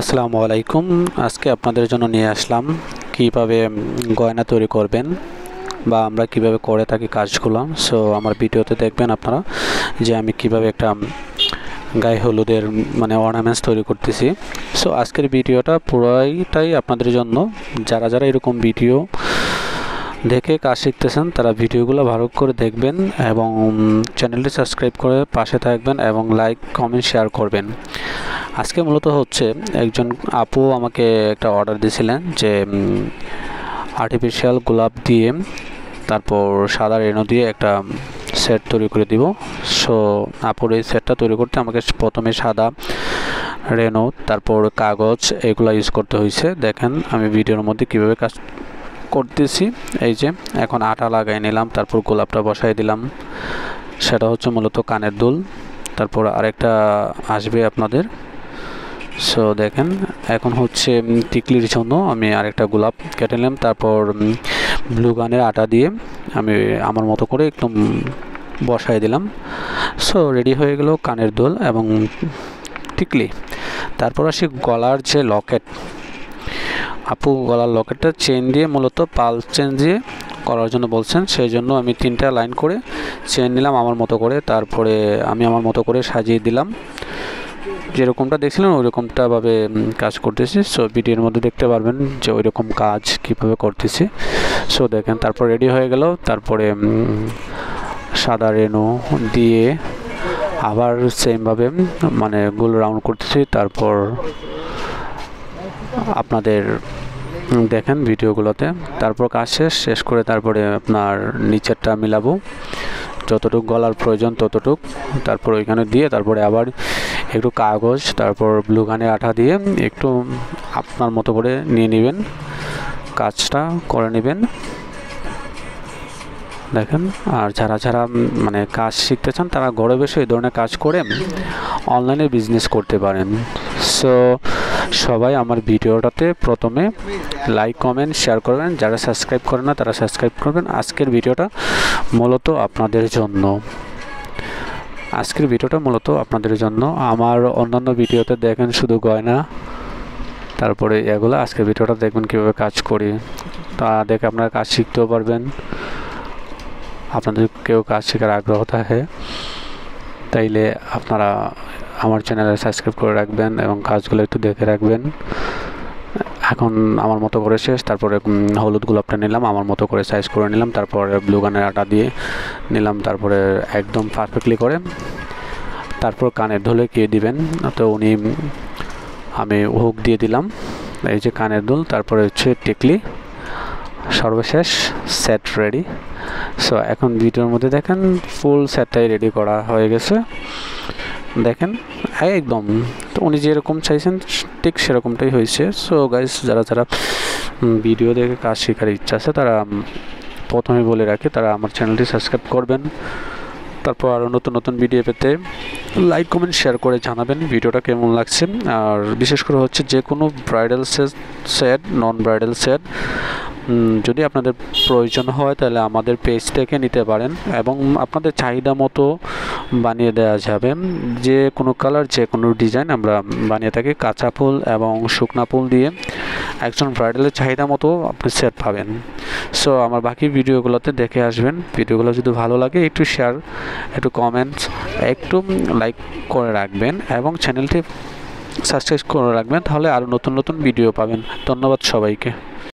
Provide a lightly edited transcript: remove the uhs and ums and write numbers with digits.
আসসালামু আলাইকুম। আজকে আপনাদের জন্য নিয়ে আসলাম কিভাবে গয়না তৈরি করবেন বা আমরা কিভাবে করে থাকি কাজগুলো। সো আমার ভিডিওতে দেখবেন আপনারা যে আমি কিভাবে একটা গায়ে হলুদের অর্নামেন্টস তৈরি করতেছি। সো আজকের ভিডিওটা পুরোটাই আপনাদের জন্য। যারা যারা এরকম ভিডিও দেখে কাজ শিখতেছেন তারা ভিডিওগুলো ভালো করে দেখবেন এবং চ্যানেলটি সাবস্ক্রাইব করে পাশে থাকবেন এবং লাইক কমেন্ট শেয়ার করবেন। আজকে মূলত হচ্ছে একজন আপু আমাকে একটা অর্ডার দিয়েছিলেন যে আর্টিফিশিয়াল গোলাপ দিয়ে তারপর সাদা রেনু দিয়ে একটা সেট তৈরি করে দিব। সো আপুর এই সেটটা তৈরি করতে আমাকে প্রথমে সাদা রেনু তারপর কাগজ এগুলো ইউজ করতে হয়েছে। দেখেন আমি ভিডিওর মধ্যে কিভাবে কাজ করতেছি। এই যে এখন আটা লাগাই নিলাম, তারপর গোলাপটা বসাই দিলাম। সেটা হচ্ছে মূলত কানের দুল। তারপর আরেকটা আসবে আপনাদের। সো দেখেন এখন হচ্ছে টিকলির জন্য আমি আরেকটা গোলাপ কেটে নিলাম। তারপর ব্লু গানের আটা দিয়ে আমি আমার মতো করে একদম বসাই দিলাম। সো রেডি হয়ে গেল কানের দুল এবং টিকলি। তারপর আসি গলার যে লকেট। আপু গলার লকেটটা চেন দিয়ে মূলত পালস চেন দিয়ে করার জন্য বলছেন, সেই জন্য আমি 3টা লাইন করে চেন নিলাম আমার মতো করে। তারপরে আমি আমার মতো করে সাজিয়ে দিলাম, যেরকমটা দেখছিলেন ওই রকমটাভাবে কাজ করতেছি। সো ভিডিওর মধ্যে দেখতে পারবেন যে ওই রকম কাজ কীভাবে করতেছি। সো দেখেন তারপর রেডি হয়ে গেল। তারপরে সাদা রেনু দিয়ে আবার সেমভাবে গোল রাউন্ড করতেছি। তারপর আপনাদের দেখেন ভিডিওগুলোতে। তারপর কাজ শেষ করে তারপরে আপনার নিচেরটা মিলাবো, যতটুকু গলার প্রয়োজন ততটুক। তারপর ওইখানে দিয়ে তারপরে আবার একটু কাগজ তারপর ব্লু গানের আঠা দিয়ে একটু আপনার মতো করে নিয়ে নেবেন, কাজটা করে নেবেন। দেখেন আর যারা যারা কাজ শিখতে চান তারা ঘরে বসে এই ধরনের কাজ করে অনলাইনে বিজনেস করতে পারেন। সো সবাই আমার ভিডিওটাতে প্রথমে লাইক কমেন্ট শেয়ার করবেন, যারা সাবস্ক্রাইব করেন না তারা সাবস্ক্রাইব করবেন। আজকের ভিডিওটা মূলত আপনাদের জন্য। আমার অন্যান্য ভিডিওতে দেখেন শুধু গয়না তারপরে এগুলো। আজকের ভিডিওটা দেখবেন কীভাবে কাজ করি, তা দেখে আপনারা কাজ শিখতেও পারবেন। আপনাদের কেউ কাজ শেখার আগ্রহ থাকে তাইলে আপনারা আমার চ্যানেলে সাবস্ক্রাইব করে রাখবেন এবং কাজগুলো একটু দেখে রাখবেন। এখন আমার মতো করে শেষ। তারপরে হলুদ গোলাপটা নিলাম, আমার মতো করে সাইজ করে নিলাম। তারপরে ব্লু গানের আটা দিয়ে নিলাম, তারপরে একদম পারফেক্টলি করে তারপর কানের দুলে কে দিবেন। তো আমি হুক দিয়ে দিলাম, এই যে কানের দুল, তারপরে হচ্ছে টিকলি, সর্বশেষ সেট রেডি। সো এখন ভিডিওর মধ্যে দেখেন ফুল সেটটাই রেডি করা হয়ে গেছে। দেখেন একদম তো উনি যেরকম চাইছেন ঠিক সেরকমটাই হয়েছে। সো গাইস, যারা যারা ভিডিও দেখে কাজ শেখার ইচ্ছা আছে তারা প্রথমে বলে রাখি তারা আমার চ্যানেলটি সাবস্ক্রাইব করবেন। তারপর আরও নতুন নতুন ভিডিও পেতে লাইক কমেন্ট শেয়ার করে জানাবেন ভিডিওটা কেমন লাগছে। আর বিশেষ করে হচ্ছে যে কোনো ব্রাইডাল সেট নন ব্রাইডাল সেট যদি আপনাদের প্রয়োজন হয় তাহলে আমাদের পেজ থেকে নিতে পারেন এবং আপনাদের চাহিদা মতো বানিয়ে দেওয়া যাবে। যে কোনো কালার যে কোনো ডিজাইন আমরা বানিয়ে থাকি। কাঁচা ফুল এবং শুকনা ফুল দিয়ে একজন ব্রাইডালের চাহিদা মতো আপনি সেট পাবেন। সো আমার বাকি ভিডিওগুলোতে দেখে আসবেন। ভিডিওগুলো যদি ভালো লাগে একটু শেয়ার, একটু কমেন্টস, একটু লাইক করে রাখবেন এবং চ্যানেলটি সাবস্ক্রাইব করে রাখবেন, তাহলে আরও নতুন নতুন ভিডিও পাবেন। ধন্যবাদ সবাইকে।